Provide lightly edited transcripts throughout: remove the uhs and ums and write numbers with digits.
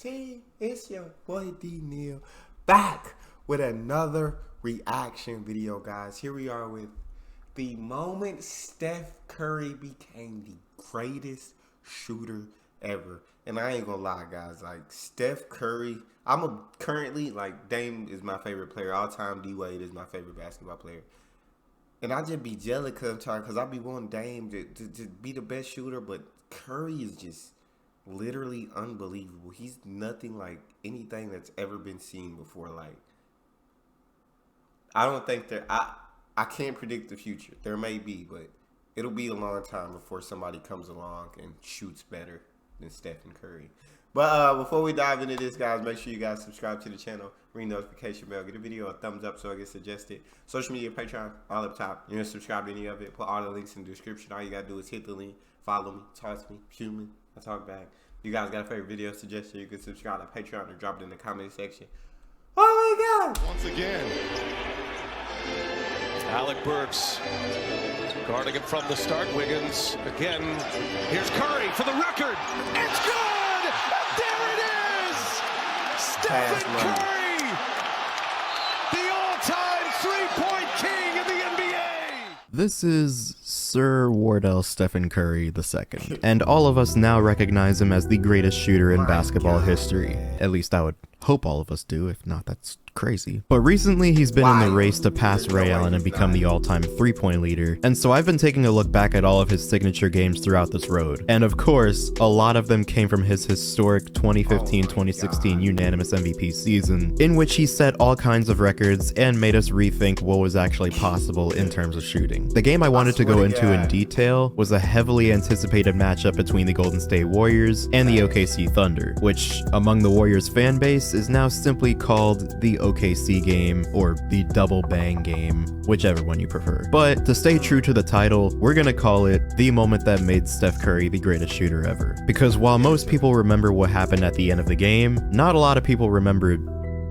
team. It's your boy D Neal back with another reaction video, guys. Here we are with the moment Steph Curry became the greatest shooter ever. And I ain't gonna lie, guys, like Steph Curry, currently like Dame is my favorite player all time. D Wade is my favorite basketball player. And I just be jealous because I be wanting Dame to be the best shooter, but Curry is just literally unbelievable. He's nothing like anything that's ever been seen before. Like, I don't think I can't predict the future. There may be, but it'll be a long time before somebody comes along and shoots better than Steph and Curry. But before we dive into this, guys, make sure you guys subscribe to the channel, ring the notification bell, get the video a thumbs up so I get suggested. Social media, Patreon, all up top. You're going to subscribe to any of it. Put all the links in the description. All you got to do is hit the link, follow me, talk to me, shoot me, I talk back. You guys got a favorite video suggestion, you can subscribe to Patreon or drop it in the comment section. Oh my God! Once again, Alec Burks guarding him from the start. Wiggins again. Here's Curry for the record. It's good! There it is! Stephen Curry! The all-time three-point king of the NBA! This is Sir Wardell Stephen Curry II, and all of us now recognize him as the greatest shooter in basketball history. At least I would hope all of us do, if not that's crazy. But recently he's been in the race to pass Ray Allen and become the all-time three-point leader, and so I've been taking a look back at all of his signature games throughout this road. And of course, a lot of them came from his historic 2015-2016 unanimous MVP season, in which he set all kinds of records and made us rethink what was actually possible in terms of shooting. The game I wanted to go into in detail was a heavily anticipated matchup between the Golden State Warriors and the OKC Thunder, which among the Warriors fan base is now simply called the OKC game or the double bang game, whichever one you prefer. But to stay true to the title, we're gonna call it the moment that made Steph Curry the greatest shooter ever. Because while most people remember what happened at the end of the game, not a lot of people remember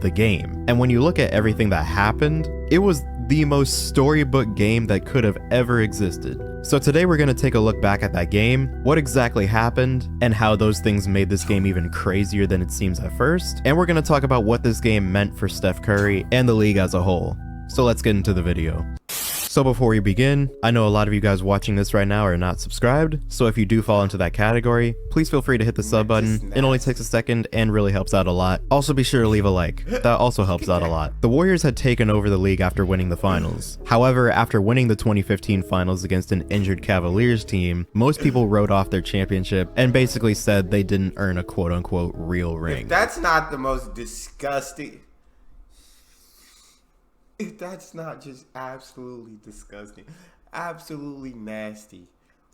the game. And when you look at everything that happened, it was the most storybook game that could have ever existed. So today we're going to take a look back at that game, what exactly happened, and how those things made this game even crazier than it seems at first. And we're going to talk about what this game meant for Steph Curry and the league as a whole. So let's get into the video. So before we begin, I know a lot of you guys watching this right now are not subscribed, so if you do fall into that category, please feel free to hit the sub button. It only takes a second and really helps out a lot. Also be sure to leave a like, that also helps out a lot. The Warriors had taken over the league after winning the finals. However, after winning the 2015 finals against an injured Cavaliers team, most people wrote off their championship and basically said they didn't earn a quote-unquote real ring. If that's not the most disgusting... If that's not just absolutely disgusting, absolutely nasty.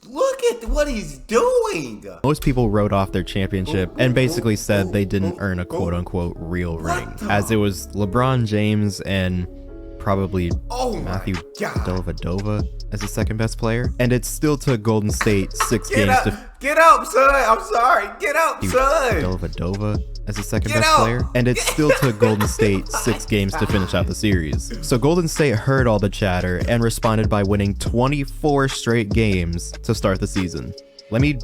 Look at what he's doing. Most people wrote off their championship and basically said they didn't earn a quote-unquote real ring, as it was LeBron James and probably Matthew Dellavedova as the second best player, and it still took Golden State 6 games to get up, son. I'm sorry. Get up, son. Dellavedova as the second best player, and it still took Golden State 6 games to finish out the series. So Golden State heard all the chatter and responded by winning 24 straight games to start the season. Let me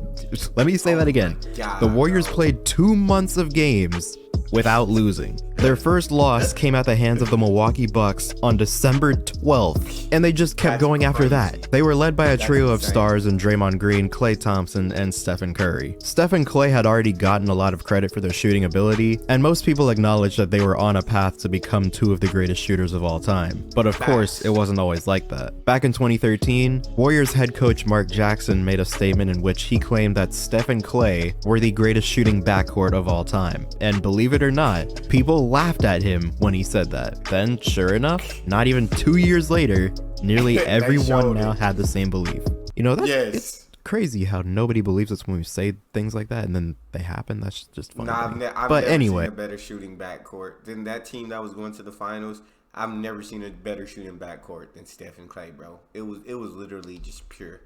say that again. The Warriors played 2 months of games without losing. Their first loss came at the hands of the Milwaukee Bucks on December 12th, and they just kept going after that. They were led by a trio of stars in Draymond Green, Klay Thompson, and Stephen Curry. Steph and Klay had already gotten a lot of credit for their shooting ability, and most people acknowledged that they were on a path to become 2 of the greatest shooters of all time. But of course, it wasn't always like that. Back in 2013, Warriors head coach Mark Jackson made a statement in which he claimed that Steph and Klay were the greatest shooting backcourt of all time. And believe it or not, people laughed at him when he said that. Then, sure enough, not even 2 years later, nearly everyone now had the same belief. You know, it's crazy how nobody believes us when we say things like that and then they happen. That's just funny. I've but never anyway, seen a better shooting backcourt than that team that was going to the finals. I've never seen a better shooting backcourt than Steph and Klay, bro. It was literally just pure.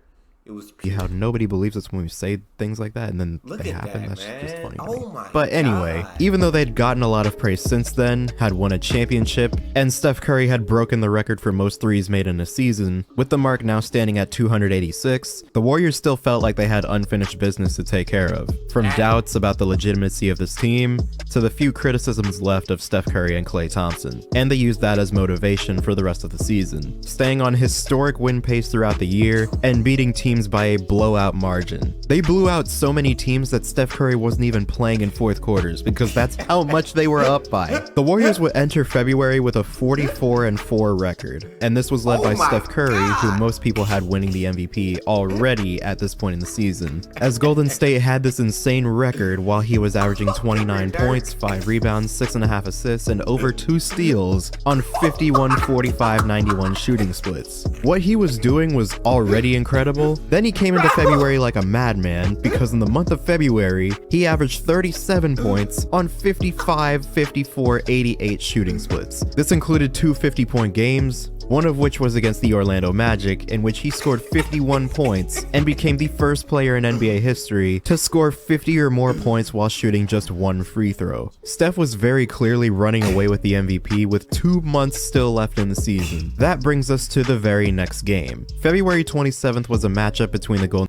It was pure. How nobody believes us when we say things like that, and then Look they at happen. that, That's man. just funny. Oh my But anyway, God. even though they'd gotten a lot of praise since then, had won a championship, and Steph Curry had broken the record for most threes made in a season, with the mark now standing at 286, the Warriors still felt like they had unfinished business to take care of. From doubts about the legitimacy of this team, to the few criticisms left of Steph Curry and Klay Thompson. And they used that as motivation for the rest of the season, staying on historic win pace throughout the year, and beating teams by a blowout margin. They blew out so many teams that Steph Curry wasn't even playing in fourth quarters because that's how much they were up by. The Warriors would enter February with a 44-4 record, and this was led by Steph Curry, who most people had winning the MVP already at this point in the season, as Golden State had this insane record while he was averaging 29 points, 5 rebounds, 6.5 assists, and over 2 steals on 51-45-91 shooting splits. What he was doing was already incredible. Then he came into February like a madman, because in the month of February, he averaged 37 points on 55-54-88 shooting splits. This included 2 50-point games, one of which was against the Orlando Magic, in which he scored 51 points and became the first player in NBA history to score 50 or more points while shooting just 1 free throw. Steph was very clearly running away with the MVP with 2 months still left in the season. That brings us to the very next game. February 27th was a matchup between the Golden...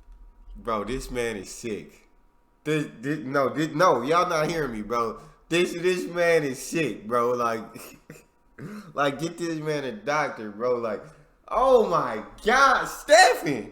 Bro, this man is sick. No, y'all not hearing me, bro. This man is sick, bro. Like, get this man a doctor, bro. Like, oh my God, Stephen.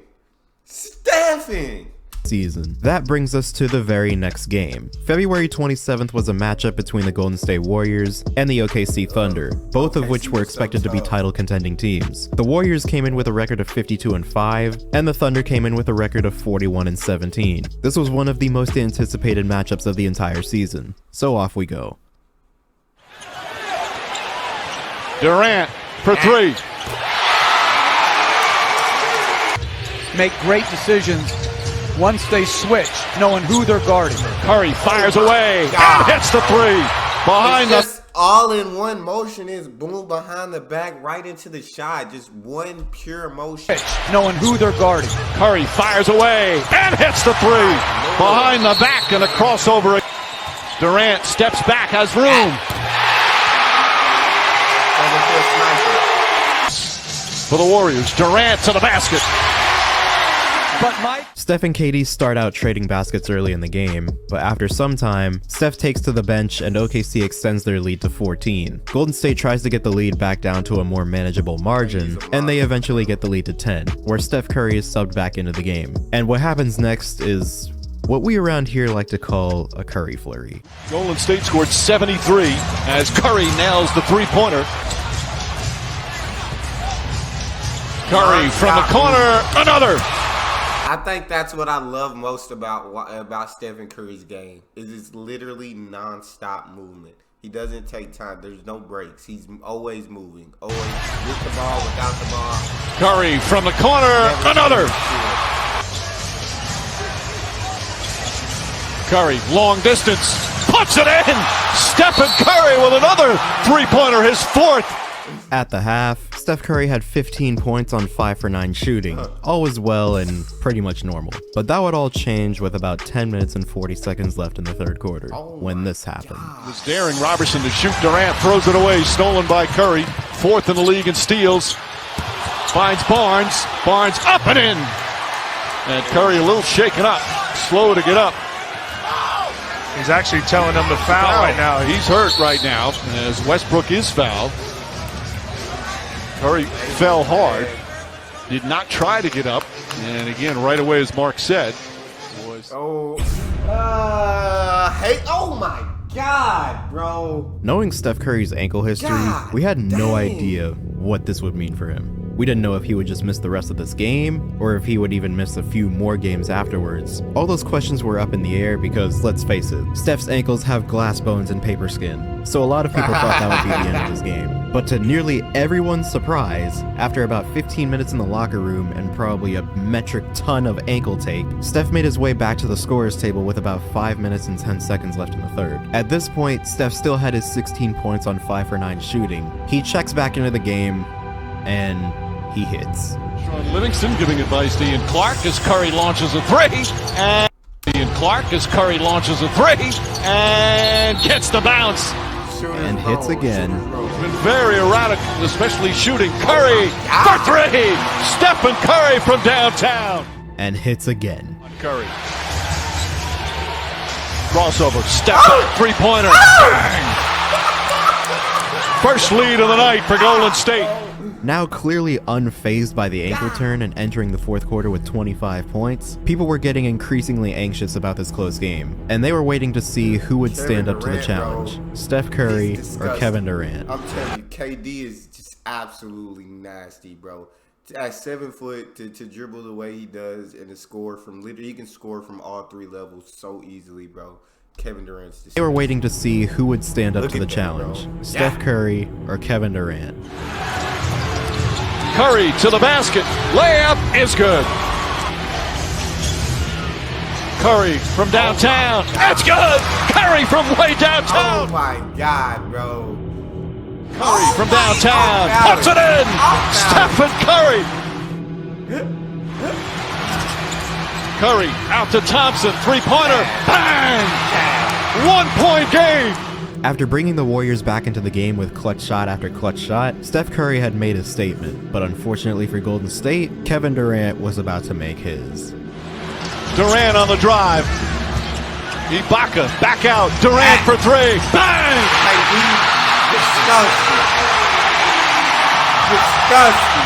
season. That brings us to the very next game. February 27th was a matchup between the Golden State Warriors and the OKC Thunder, both of which were expected to be title contending teams. The Warriors came in with a record of 52-5, and the Thunder came in with a record of 41-17. This was one of the most anticipated matchups of the entire season. So off we go. Durant for 3. Make great decisions once they switch, knowing who they're guarding. Curry fires away and hits the 3. Behind the... Just all in one motion is boom behind the back right into the shot. Just one pure motion. Knowing who they're guarding. Curry fires away and hits the 3. Behind the back and a crossover. Durant steps back, has room. For the Warriors, Durant to the basket. But Mike... Steph and KD start out trading baskets early in the game, but after some time, Steph takes to the bench and OKC extends their lead to 14. Golden State tries to get the lead back down to a more manageable margin, and they eventually get the lead to 10, where Steph Curry is subbed back into the game. And what happens next is what we around here like to call a Curry flurry. Golden State scored 73 as Curry nails the three-pointer. Curry from the corner, another. I think that's what I love most about Stephen Curry's game. Is it's literally non-stop movement. He doesn't take time. There's no breaks. He's always moving. Always with the ball, without the ball. Curry from the corner, another. Curry, long distance, puts it in. Stephen Curry with another three-pointer, his 4th. At the half, Steph Curry had 15 points on 5 for 9 shooting. All was well and pretty much normal. But that would all change with about 10 minutes and 40 seconds left in the third quarter when this happened. It was daring Robertson to shoot. Durant throws it away, stolen by Curry. 4th in the league in steals. Finds Barnes. Barnes up and in. And Curry a little shaken up, slow to get up. He's actually telling them to foul right now. He's hurt right now as Westbrook is fouled. Curry fell hard, did not try to get up, and again, right away, as Mark said, was... Oh my God, bro. Knowing Steph Curry's ankle history, we had no idea what this would mean for him. We didn't know if he would just miss the rest of this game, or if he would even miss a few more games afterwards. All those questions were up in the air because, let's face it, Steph's ankles have glass bones and paper skin, so a lot of people thought that would be the end of his game. But to nearly everyone's surprise, after about 15 minutes in the locker room and probably a metric ton of ankle tape, Steph made his way back to the scorer's table with about 5 minutes and 10 seconds left in the third. At this point, Steph still had his 16 points on 5 for 9 shooting. He checks back into the game, and he hits. Sean Livingston giving advice to Ian Clark as Curry launches a three. And Ian Clark as Curry launches a three and gets the bounce. And hits again. Been very erratic, especially shooting. Curry for three. Stephen Curry from downtown. And hits again. Curry. Crossover. Step back. Three-pointer. First lead of the night for Golden State. Now clearly unfazed by the ankle turn and entering the fourth quarter with 25 points, people were getting increasingly anxious about this close game, and they were waiting to see who would stand up to the challenge, Steph Curry or Kevin Durant. I'm telling you, KD is just absolutely nasty, bro. At 7 foot, to dribble the way he does and to score from literally, he can score from all three levels so easily, bro. Kevin Durant's just... They were waiting to see who would stand up to the challenge, Steph Curry or Kevin Durant. Curry to the basket. Layup is good. Curry from downtown. That's good. Curry from way downtown. Oh my God, bro. Curry from downtown. Puts it in. Stephen Curry. Curry out to Thompson. Three-pointer. Bang! 1 point game. After bringing the Warriors back into the game with clutch shot after clutch shot, Steph Curry had made his statement, but unfortunately for Golden State, Kevin Durant was about to make his. Durant on the drive. Ibaka back out. Durant for three. Bang! Disgusting. Disgusting.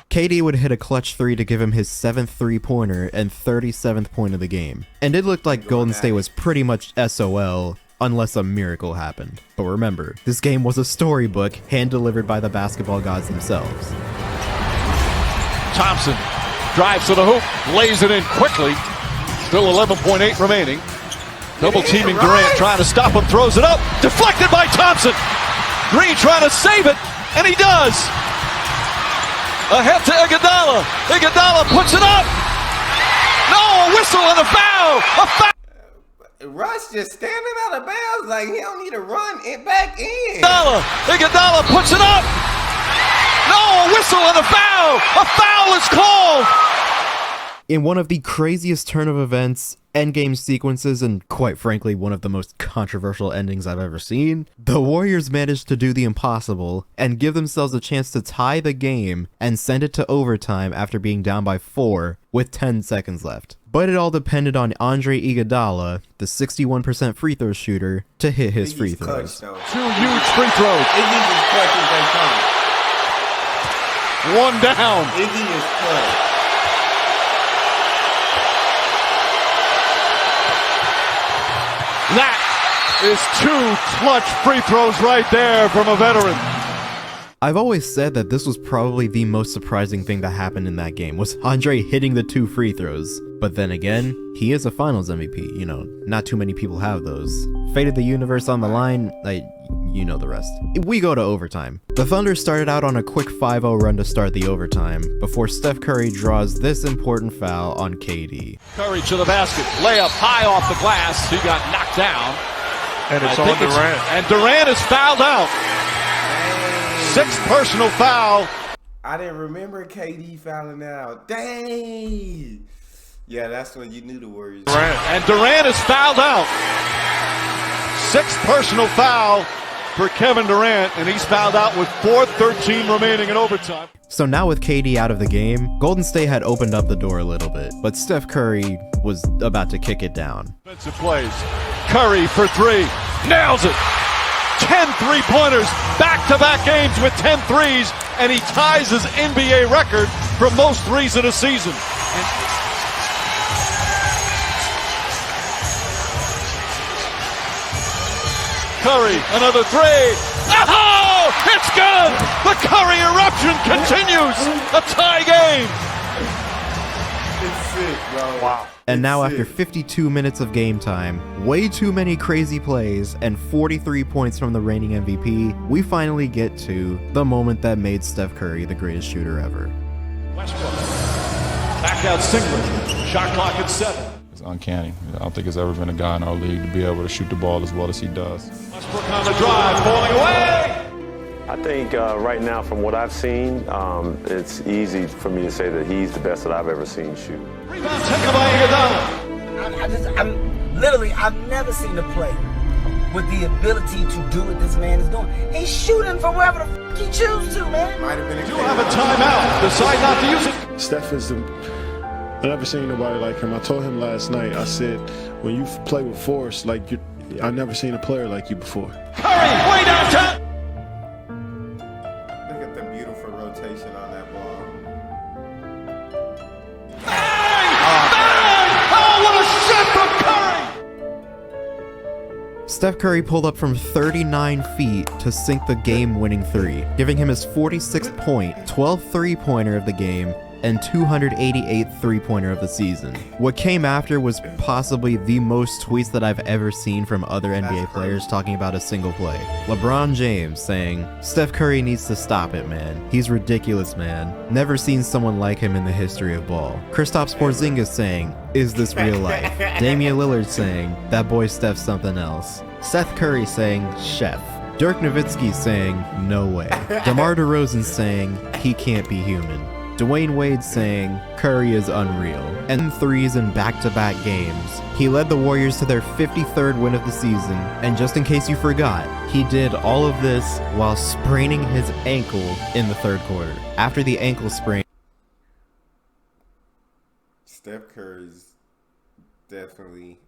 KD would hit a clutch three to give him his 7th three-pointer and 37th point of the game. And it looked like Golden State was pretty much SOL unless a miracle happened. But remember, this game was a storybook hand-delivered by the basketball gods themselves. Thompson drives to the hoop, lays it in quickly. Still 11.8 remaining. Double teaming Durant, trying to stop him, throws it up. Deflected by Thompson. Green trying to save it, and he does. Ahead to Iguodala. Iguodala puts it up. No, a whistle and a foul. A foul. Russ just standing out of bounds like he don't need to run it back in. Iguodala puts it up. No, a whistle and a foul. A foul is called. In one of the craziest turn of events, endgame sequences, and quite frankly, one of the most controversial endings I've ever seen, the Warriors managed to do the impossible and give themselves a chance to tie the game and send it to overtime after being down by 4 with 10 seconds left. But it all depended on Andre Iguodala, the 61% free throw shooter, to hit his free throws. Two huge free throws. Iggy is clutch as they come. One down. Iggy is clutch. That is 2 clutch free throws right there from a veteran. I've always said that this was probably the most surprising thing that happened in that game, was Andre hitting the 2 free throws. But then again, he is a finals MVP, you know, not too many people have those. Fate of the universe on the line, you know the rest. We go to overtime. The Thunder started out on a quick 5-0 run to start the overtime, before Steph Curry draws this important foul on KD. Curry to the basket, layup high off the glass, he got knocked down. And it's on Durant. And Durant is fouled out. 6th personal foul. I didn't remember KD fouling out. Dang. Yeah, that's when you knew the Warriors. And Durant is fouled out. 6th personal foul for Kevin Durant, and he's fouled out with 4:13 remaining in overtime. So now with KD out of the game, Golden State had opened up the door a little bit, but Steph Curry was about to kick it down. Defensive plays. Curry for 3. Nails it. 10 3-pointers, back-to-back games with 10 threes, and he ties his NBA record for most threes in a season. Curry, another 3. Oh, it's good! The Curry eruption continues. A tie game. It's sick, bro. Wow. And now after 52 minutes of game time, way too many crazy plays, and 43 points from the reigning MVP, we finally get to the moment that made Steph Curry the greatest shooter ever. Westbrook. Back out Singlet. Shot clock at 7. It's uncanny. I don't think there's ever been a guy in our league to be able to shoot the ball as well as he does. Westbrook on the drive, falling away. I think right now, from what I've seen, it's easy for me to say that he's the best that I've ever seen shoot. Rebound taken by Iguodala. I've never seen a player with the ability to do what this man is doing. He's shooting from wherever the f he chooses to, man. Might have been a You have a timeout. Decide not to use it. Steph is I've never seen nobody like him. I told him last night, I said, when you play with force, like I've never seen a player like you before. Curry, way downtown. Look at the beautiful rotation on that ball. Oh, what a shot from Curry! Steph Curry pulled up from 39 feet to sink the game-winning three, giving him his 46th point, 12th three-pointer of the game, and 288th three-pointer of the season. What came after was possibly the most tweets that I've ever seen from other NBA players talking about a single play. LeBron James saying, "Steph Curry needs to stop it, man. He's ridiculous, man. Never seen someone like him in the history of ball." Kristaps Porzingis saying, "Is this real life?" Damian Lillard saying, "That boy Steph's something else." Seth Curry saying, "Chef." Dirk Nowitzki saying, "No way." DeMar DeRozan saying, "He can't be human." Dwayne Wade saying, "Curry is unreal." And threes in back-to-back games. He led the Warriors to their 53rd win of the season, and just in case you forgot, he did all of this while spraining his ankle in the third quarter. After the ankle sprain, Steph Curry's definitely,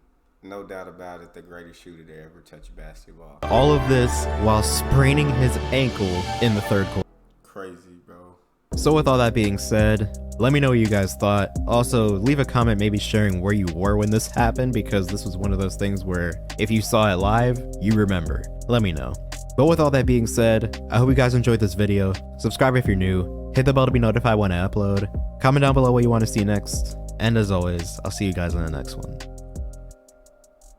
no doubt about it, the greatest shooter to ever touch basketball. all of this while spraining his ankle in the third quarter. Crazy, bro. So with all that being said, let me know what you guys thought. Also, leave a comment maybe sharing where you were when this happened, because this was one of those things where if you saw it live, you remember. Let me know. But with all that being said, I hope you guys enjoyed this video. Subscribe if you're new. Hit the bell to be notified when I upload. Comment down below what you want to see next. And as always, I'll see you guys in the next one.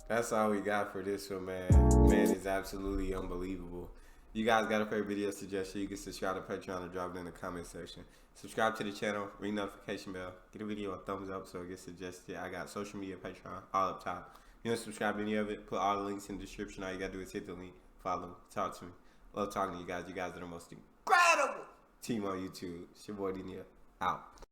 That's all we got for this one, man. Man is absolutely unbelievable. You guys got a favorite video suggestion, you can subscribe to Patreon or drop it in the comment section. Subscribe to the channel, ring notification bell, get a video a thumbs up so it gets suggested. I got social media, Patreon, all up top. If you don't subscribe to any of it, put all the links in the description. All you gotta do is hit the link, follow, talk to me. Love talking to you guys. You guys are the most incredible team on YouTube. It's your boy Neal, out.